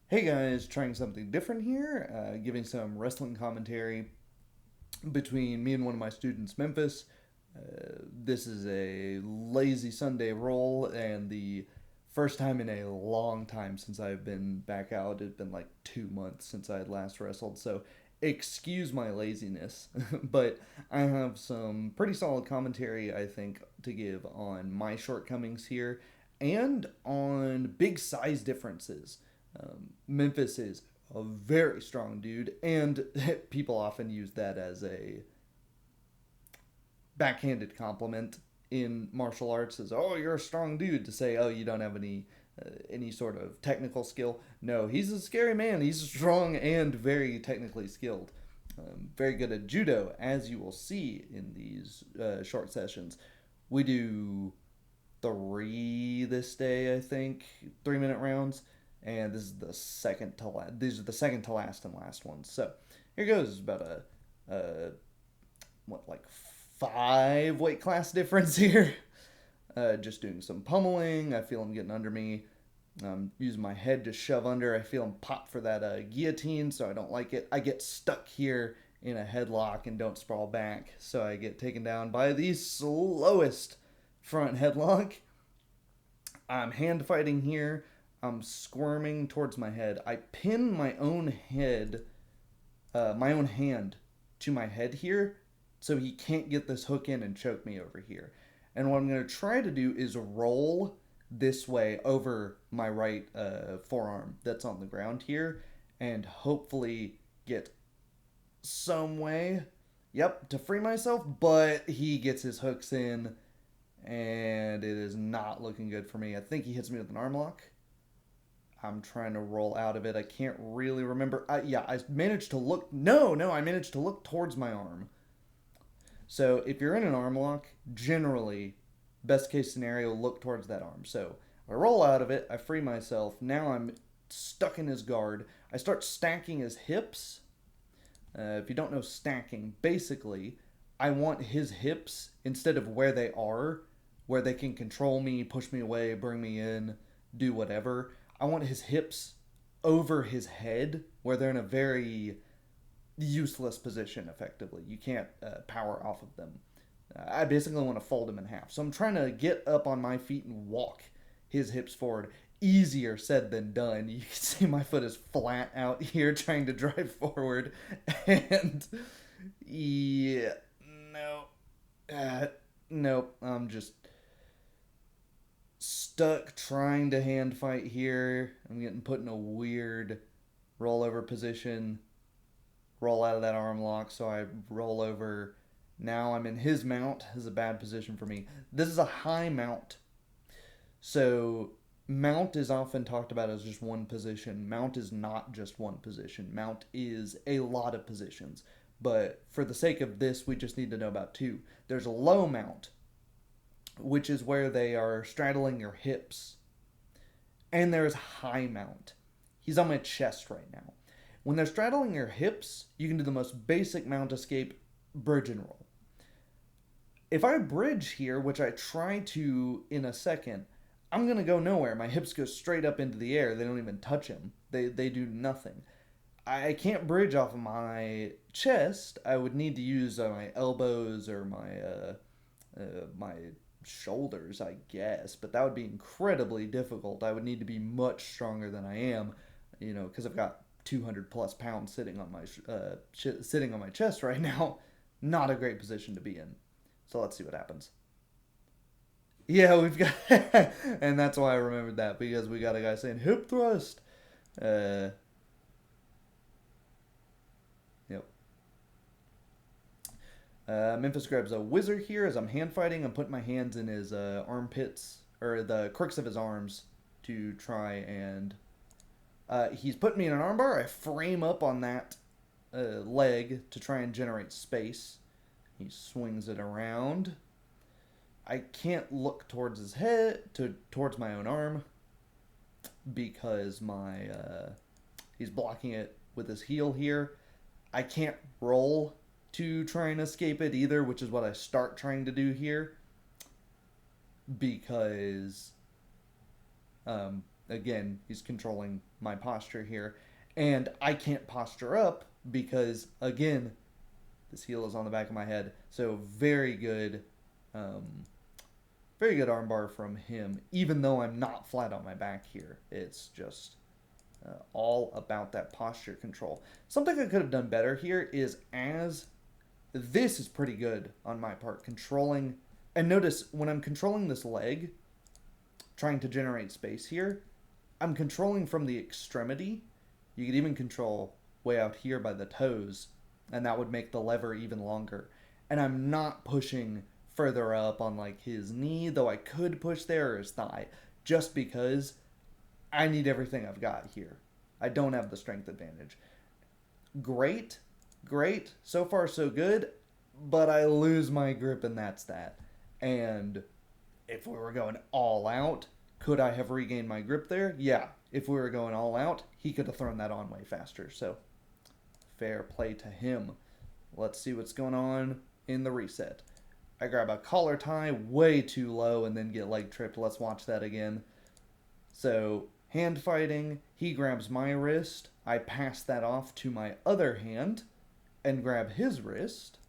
Hey guys, trying something different here, giving some wrestling commentary between me and one of my students, Memphis. This is a lazy Sunday roll, and the first time in a long time since I've been back out. It's been like 2 months since I had last wrestled, so excuse my laziness. But I have some pretty solid commentary, I think, to give on my shortcomings here and on big size differences. Memphis is a very strong dude, and people often use that as a backhanded compliment in martial arts as, oh, you're a strong dude, to say, oh, you don't have any sort of technical skill. No, he's a scary man. He's strong and very technically skilled. Very good at judo, as you will see in these short sessions. We do three this day, I think, 3 minute rounds, and this is the second to last. These are the second to last and last ones. So here goes. About a what, like, 5 weight class difference here. Just doing some pummeling. I feel him getting under me. Using my head to shove under. I feel him pop for that guillotine, so I don't like it. I get stuck here in a headlock and don't sprawl back, so I get taken down by the slowest front headlock. I'm hand fighting here. I'm squirming towards my head. I pin my own head, my own hand to my head here, so he can't get this hook in and choke me over here. And what I'm going to try to do is roll this way over my right forearm that's on the ground here, and hopefully get some way, yep, to free myself. But he gets his hooks in, and it is not looking good for me. I think he hits me with an arm lock. I'm trying to roll out of it. I can't really remember. Yeah, I managed to look. No, I managed to look towards my arm. So if you're in an arm lock, generally, best case scenario, look towards that arm. So I roll out of it. I free myself. Now I'm stuck in his guard. I start stacking his hips. If you don't know stacking, basically, I want his hips, instead of where they are, where they can control me, push me away, bring me in, do whatever. I want his hips over his head, where they're in a very useless position, effectively. You can't power off of them. I basically want to fold him in half. So I'm trying to get up on my feet and walk his hips forward. Easier said than done. You can see my foot is flat out here trying to drive forward. And yeah, no. Nope. I'm just stuck trying to hand fight here. I'm getting put in a weird rollover position. Roll out of that arm lock, so I roll over. Now I'm in his mount. This is a bad position for me. This is a high mount. So mount is often talked about as just one position. Mount is not just one position. Mount is a lot of positions. But for the sake of this, we just need to know about two. There's a low mount, which is where they are straddling your hips. And there's high mount. He's on my chest right now. When they're straddling your hips, you can do the most basic mount escape, bridge and roll. If I bridge here, which I try to in a second, I'm going to go nowhere. My hips go straight up into the air. They don't even touch him. They do nothing. I can't bridge off of my chest. I would need to use my elbows or my shoulders, I guess. But that would be incredibly difficult. I would need to be much stronger than I am, because I've got 200 plus pounds sitting on my chest right now. Not a great position to be in. So let's see what happens. Yeah, we've got, and that's why I remembered that, because we got a guy saying hip thrust. Uh, yep. Memphis grabs a wizard here as I'm hand fighting. I'm putting my hands in his armpits, or the crooks of his arms, to try and. He's putting me in an armbar. I frame up on that leg to try and generate space. He swings it around. I can't look towards his head, towards my own arm, because he's blocking it with his heel here. I can't roll to try and escape it either, which is what I start trying to do here, because again, he's controlling my posture here. And I can't posture up because, again, this heel is on the back of my head. So um, very good armbar from him, even though I'm not flat on my back here. It's just all about that posture control. Something I could have done better here is this is pretty good on my part, controlling. And notice when I'm controlling this leg, trying to generate space here, I'm controlling from the extremity. You could even control way out here by the toes, and that would make the lever even longer. And I'm not pushing further up on like his knee, though I could push there, or his thigh, just because I need everything I've got here. I don't have the strength advantage. Great, great. So far, so good. But I lose my grip, and that's that. And if we were going all out, could I have regained my grip there? Yeah. If we were going all out, he could have thrown that on way faster. So, fair play to him. Let's see what's going on in the reset. I grab a collar tie way too low and then get leg tripped. Let's watch that again. So, hand fighting, he grabs my wrist. I pass that off to my other hand and grab his wrist.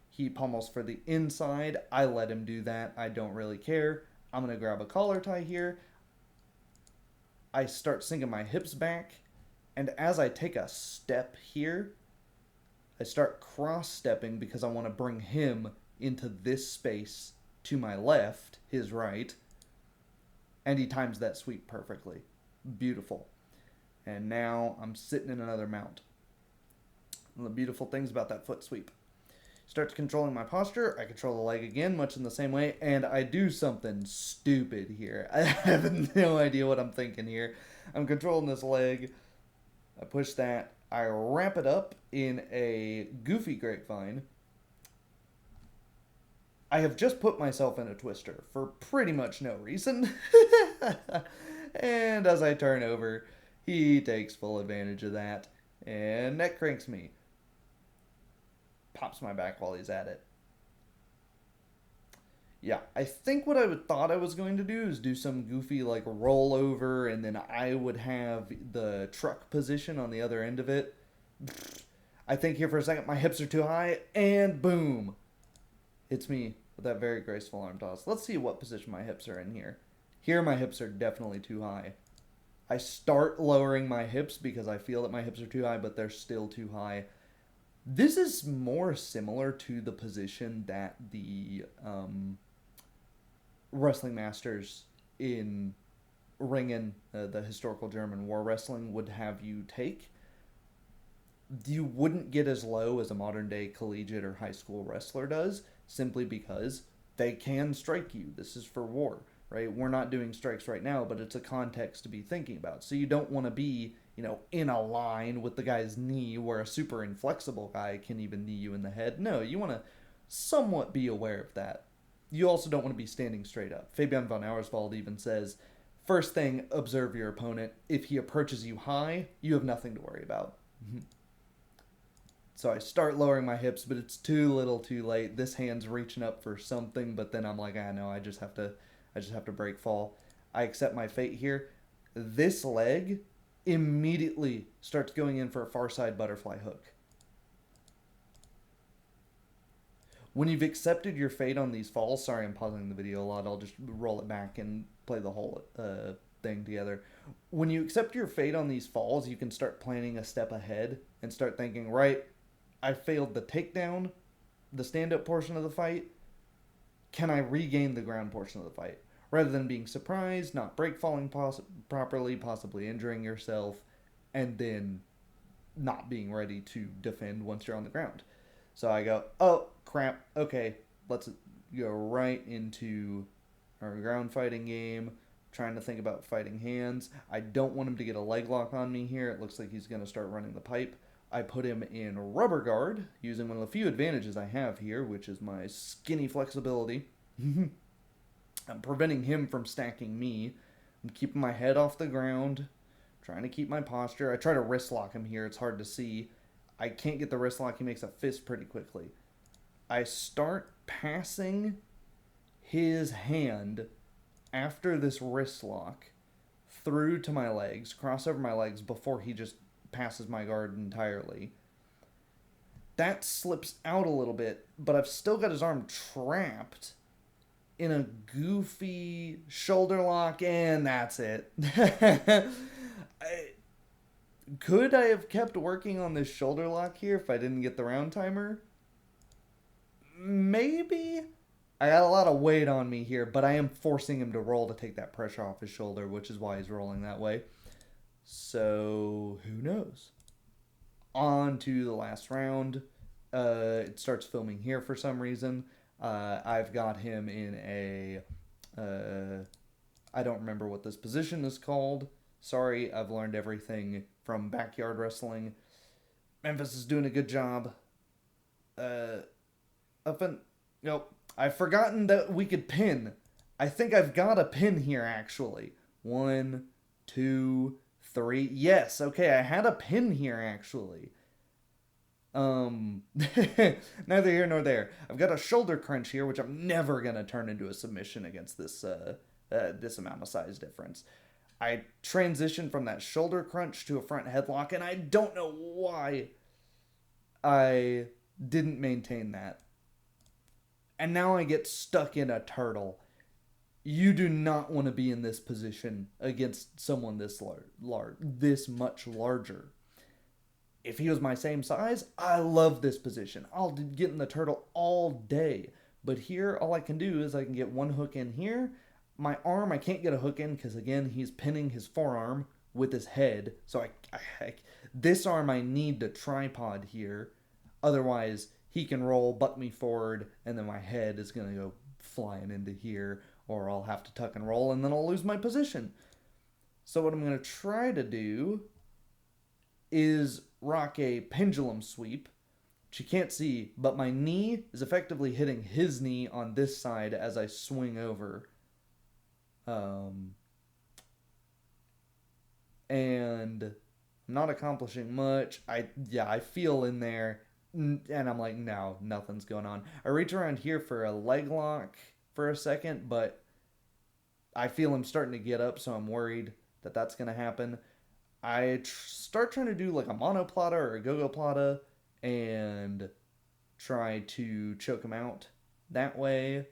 He pummels for the inside. I let him do that. I don't really care. I'm going to grab a collar tie here. I start sinking my hips back. And as I take a step here, I start cross-stepping because I want to bring him into this space to my left, his right. And he times that sweep perfectly. Beautiful. And now I'm sitting in another mount. One of the beautiful things about that foot sweep. Starts controlling my posture. I control the leg again, much in the same way. And I do something stupid here. I have no idea what I'm thinking here. I'm controlling this leg. I push that. I wrap it up in a goofy grapevine. I have just put myself in a twister for pretty much no reason. And as I turn over, he takes full advantage of that. And neck cranks me. Pops my back while he's at it. Yeah, I think what thought I was going to do is do some goofy like rollover, and then I would have the truck position on the other end of it. I think here for a second my hips are too high, and boom. Hits me with that very graceful arm toss. Let's see what position my hips are in here. Here my hips are definitely too high. I start lowering my hips because I feel that my hips are too high, but they're still too high. This is more similar to the position that the wrestling masters in Ringen, the historical German war wrestling, would have you take. You wouldn't get as low as a modern day collegiate or high school wrestler does, simply because they can strike you. This is for war, right? We're not doing strikes right now, but it's a context to be thinking about. So you don't want to be, in a line with the guy's knee where a super inflexible guy can even knee you in the head. No, you want to somewhat be aware of that. You also don't want to be standing straight up. Fabian von Auerswald even says, first thing, observe your opponent. If he approaches you high, you have nothing to worry about. So I start lowering my hips, but it's too little too late. This hand's reaching up for something, but then I'm like, no, I just have to break fall. I accept my fate here. This leg immediately starts going in for a far side butterfly hook. When you've accepted your fate on these falls, sorry I'm pausing the video a lot, I'll just roll it back and play the whole thing together. When you accept your fate on these falls, you can start planning a step ahead and start thinking, right, I failed the takedown, the stand-up portion of the fight. Can I regain the ground portion of the fight? Rather than being surprised, not break falling properly, possibly injuring yourself, and then not being ready to defend once you're on the ground. So I go, oh, crap, okay, let's go right into our ground fighting game, trying to think about fighting hands. I don't want him to get a leg lock on me here. It looks like he's going to start running the pipe. I put him in rubber guard, using one of the few advantages I have here, which is my skinny flexibility. I'm preventing him from stacking me. I'm keeping my head off the ground, trying to keep my posture. I try to wrist lock him here. It's hard to see. I can't get the wrist lock. He makes a fist pretty quickly. I start passing his hand after this wrist lock through to my legs, cross over my legs before he just passes my guard entirely. That slips out a little bit, but I've still got his arm trapped in a goofy shoulder lock, and that's it. Could I have kept working on this shoulder lock here if I didn't get the round timer? Maybe. I got a lot of weight on me here, but I am forcing him to roll to take that pressure off his shoulder, which is why he's rolling that way. So, who knows? On to the last round. It starts filming here for some reason. I've got him in a... I don't remember what this position is called. Sorry, I've learned everything from backyard wrestling. Memphis is doing a good job. Nope. I've forgotten that we could pin. I think I've got a pin here, actually. 1, 2, 3. Yes, okay, I had a pin here, actually. Neither here nor there. I've got a shoulder crunch here, which I'm never going to turn into a submission against this amount of size difference. I transitioned from that shoulder crunch to a front headlock, and I don't know why I didn't maintain that. And now I get stuck in a turtle. You do not want to be in this position against someone this this much larger. If he was my same size, I love this position. I'll get in the turtle all day. But here, all I can do is I can get one hook in here. My arm, I can't get a hook in because, again, he's pinning his forearm with his head. So this arm, I need to tripod here. Otherwise, he can roll, butt me forward, and then my head is going to go flying into here. Or I'll have to tuck and roll, and then I'll lose my position. So what I'm going to try to do is rock a pendulum sweep, which you can't see, but my knee is effectively hitting his knee on this side as I swing over. And I'm not accomplishing much. I feel in there, and I'm like, no, nothing's going on. I reach around here for a leg lock for a second, but I feel him starting to get up, so I'm worried that that's going to happen. I start trying to do like a monoplata or a go-go plata and try to choke him out that way.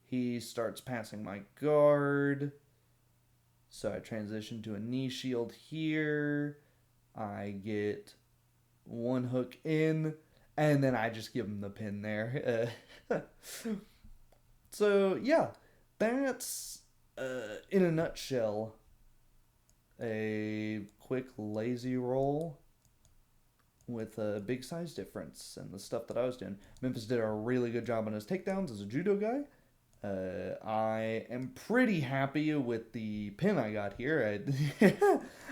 He starts passing my guard. So I transition to a knee shield here. I get one hook in, and then I just give him the pin there. So, yeah, that's, in a nutshell, a quick lazy roll with a big size difference and the stuff that I was doing. Memphis did a really good job on his takedowns as a judo guy. I am pretty happy with the pin I got here.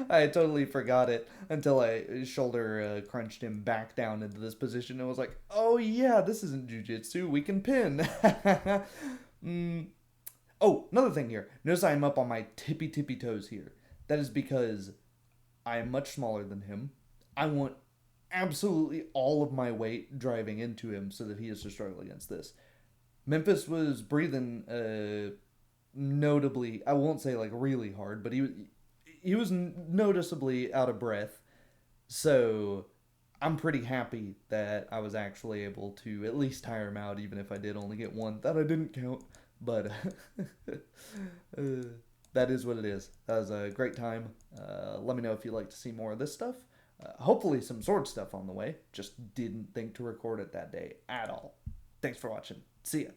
I totally forgot it until I shoulder crunched him back down into this position and was like, oh yeah, this isn't jiu-jitsu, we can pin. Oh, another thing here. Notice I'm up on my tippy toes here. That is because I am much smaller than him. I want absolutely all of my weight driving into him so that he has to struggle against this. Memphis was breathing notably, I won't say like really hard, but he was noticeably out of breath. So I'm pretty happy that I was actually able to at least tire him out, even if I did only get one that I didn't count. But that is what it is. That was a great time. Let me know if you'd like to see more of this stuff. Hopefully some sword stuff on the way. Just didn't think to record it that day at all. Thanks for watching. See ya.